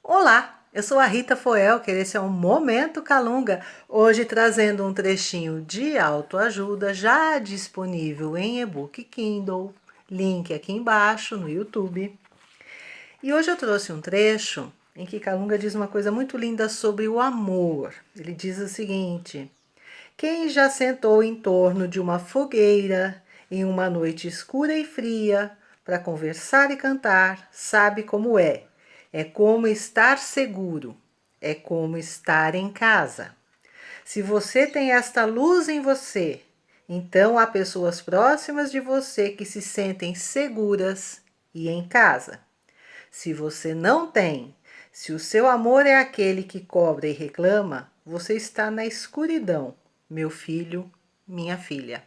Olá, eu sou a Rita Foelker, esse é um Momento Calunga, hoje trazendo um trechinho de autoajuda já disponível em e-book Kindle, link aqui embaixo no YouTube. E hoje eu trouxe um trecho em que Calunga diz uma coisa muito linda sobre o amor. Ele diz o seguinte: quem já sentou em torno de uma fogueira em uma noite escura e fria para conversar e cantar, sabe como é. É como estar seguro, é como estar em casa. Se você tem esta luz em você, então há pessoas próximas de você que se sentem seguras e em casa. Se você não tem, se o seu amor é aquele que cobra e reclama, você está na escuridão, meu filho, minha filha.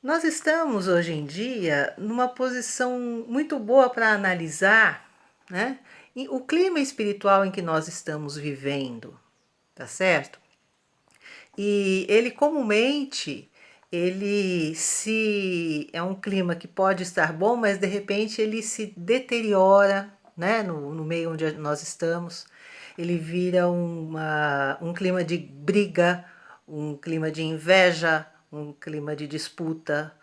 Nós estamos hoje em dia numa posição muito boa para analisar, né, o clima espiritual em que nós estamos vivendo, tá certo? E ele comumente, ele se é um clima que pode estar bom, mas de repente ele se deteriora, né, no meio onde nós estamos. Ele vira um clima de briga, um clima de inveja, um clima de disputa,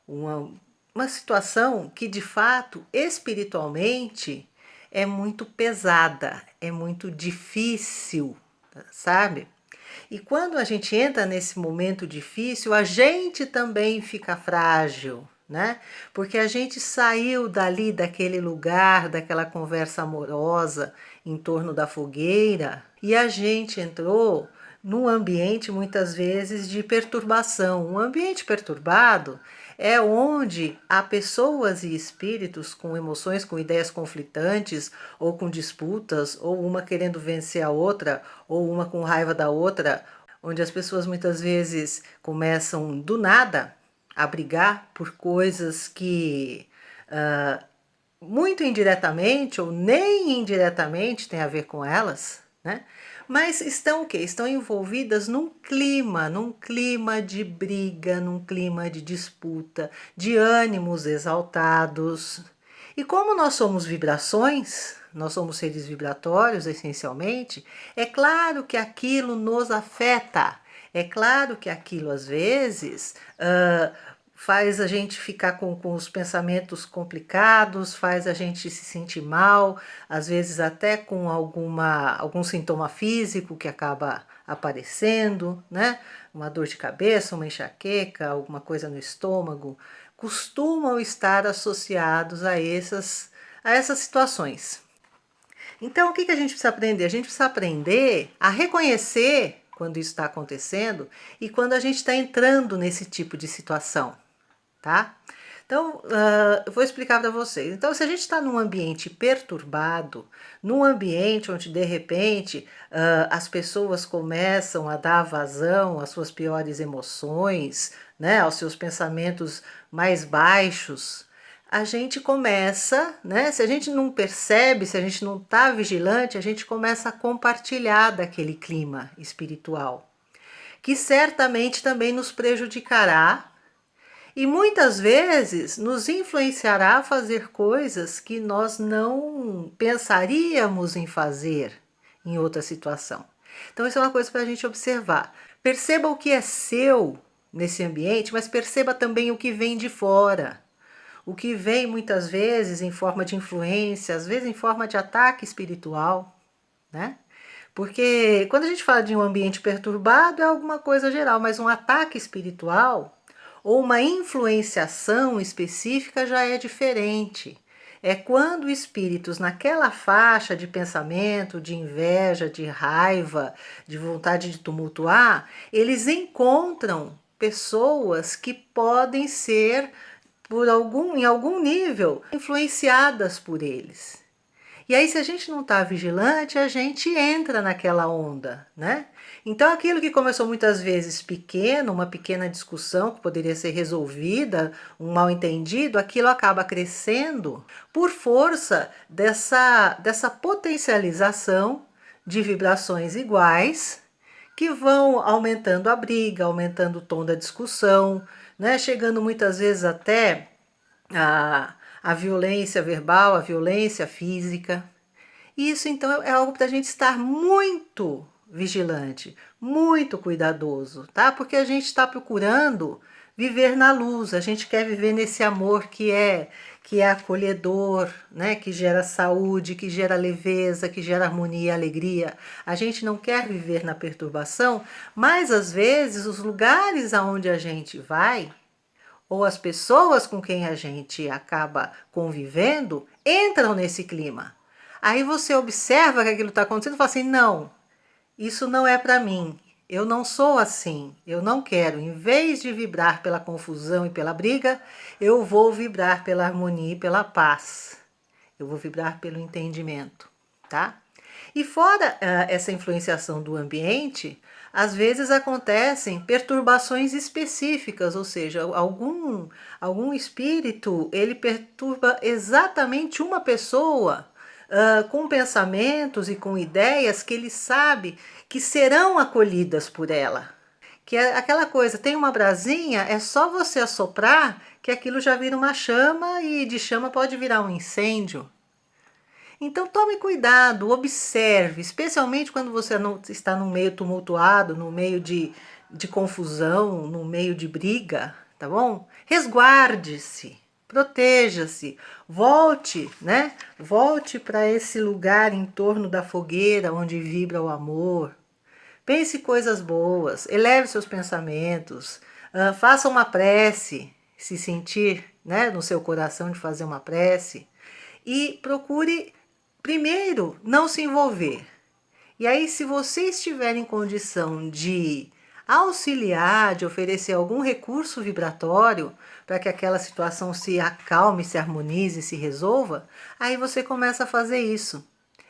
uma, uma situação que de fato, espiritualmente, é muito pesada, é muito difícil, sabe? E quando a gente entra nesse momento difícil, a gente também fica frágil, né? Porque a gente saiu dali, daquele lugar, daquela conversa amorosa em torno da fogueira, e a gente entrou num ambiente muitas vezes de perturbação. Um ambiente perturbado é onde há pessoas e espíritos com emoções, com ideias conflitantes, ou com disputas, ou uma querendo vencer a outra, ou uma com raiva da outra, onde as pessoas muitas vezes começam do nada a brigar por coisas que muito indiretamente ou nem indiretamente tem a ver com elas, né? Mas estão o quê? Estão envolvidas num clima de briga, num clima de disputa, de ânimos exaltados. E como nós somos vibrações, nós somos seres vibratórios essencialmente, é claro que aquilo nos afeta. É claro que aquilo às vezes faz a gente ficar com os pensamentos complicados, faz a gente se sentir mal, às vezes até com algum sintoma físico que acaba aparecendo, né? Uma dor de cabeça, uma enxaqueca, alguma coisa no estômago, costumam estar associados a essas situações. Então, o que a gente precisa aprender? A gente precisa aprender a reconhecer quando isso está acontecendo e quando a gente está entrando nesse tipo de situação, tá? Então, eu vou explicar para vocês. Então, se a gente está num ambiente perturbado, num ambiente onde de repente as pessoas começam a dar vazão às suas piores emoções, né, aos seus pensamentos mais baixos, a gente começa, né? Se a gente não percebe, se a gente não está vigilante, a gente começa a compartilhar daquele clima espiritual, que certamente também nos prejudicará e muitas vezes nos influenciará a fazer coisas que nós não pensaríamos em fazer em outra situação. Então, isso é uma coisa para a gente observar. Perceba o que é seu nesse ambiente, mas perceba também o que vem de fora. O que vem muitas vezes em forma de influência, às vezes em forma de ataque espiritual, né? Porque quando a gente fala de um ambiente perturbado é alguma coisa geral, mas um ataque espiritual ou uma influenciação específica já é diferente. É quando espíritos naquela faixa de pensamento, de inveja, de raiva, de vontade de tumultuar, eles encontram pessoas que podem ser em algum nível influenciadas por eles. E aí, se a gente não está vigilante, a gente entra naquela onda, né? Então, aquilo que começou muitas vezes pequeno, uma pequena discussão que poderia ser resolvida, um mal-entendido, aquilo acaba crescendo por força dessa potencialização de vibrações iguais que vão aumentando a briga, aumentando o tom da discussão, né? Chegando muitas vezes até a violência verbal, a violência física. Isso então é algo para a gente estar muito vigilante, muito cuidadoso, tá? Porque a gente está procurando viver na luz, a gente quer viver nesse amor que é acolhedor, né? Que gera saúde, que gera leveza, que gera harmonia e alegria. A gente não quer viver na perturbação, mas às vezes os lugares aonde a gente vai ou as pessoas com quem a gente acaba convivendo entram nesse clima. Aí você observa que aquilo está acontecendo e fala assim, não, isso não é para mim, eu não sou assim, eu não quero. Em vez de vibrar pela confusão e pela briga, eu vou vibrar pela harmonia e pela paz. Eu vou vibrar pelo entendimento, tá? E fora essa influenciação do ambiente, às vezes acontecem perturbações específicas, ou seja, algum espírito, ele perturba exatamente uma pessoa com pensamentos e com ideias que ele sabe que serão acolhidas por ela. Que é aquela coisa, tem uma brasinha, é só você assoprar que aquilo já vira uma chama e de chama pode virar um incêndio. Então tome cuidado, observe, especialmente quando você não está num meio tumultuado, no meio de confusão, no meio de briga, tá bom? Resguarde-se, proteja-se, volte, né? Volte para esse lugar em torno da fogueira onde vibra o amor. Pense coisas boas, eleve seus pensamentos, faça uma prece, se sentir, né, no seu coração de fazer uma prece, e procure primeiro não se envolver. E aí, se você estiver em condição de auxiliar, de oferecer algum recurso vibratório para que aquela situação se acalme, se harmonize, se resolva, aí você começa a fazer isso.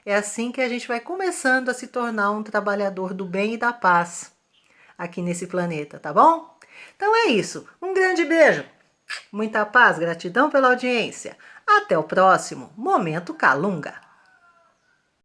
É assim que a gente vai começando a se tornar um trabalhador do bem e da paz aqui nesse planeta, tá bom? Então é isso. Um grande beijo, muita paz, gratidão pela audiência. Até o próximo Momento Calunga.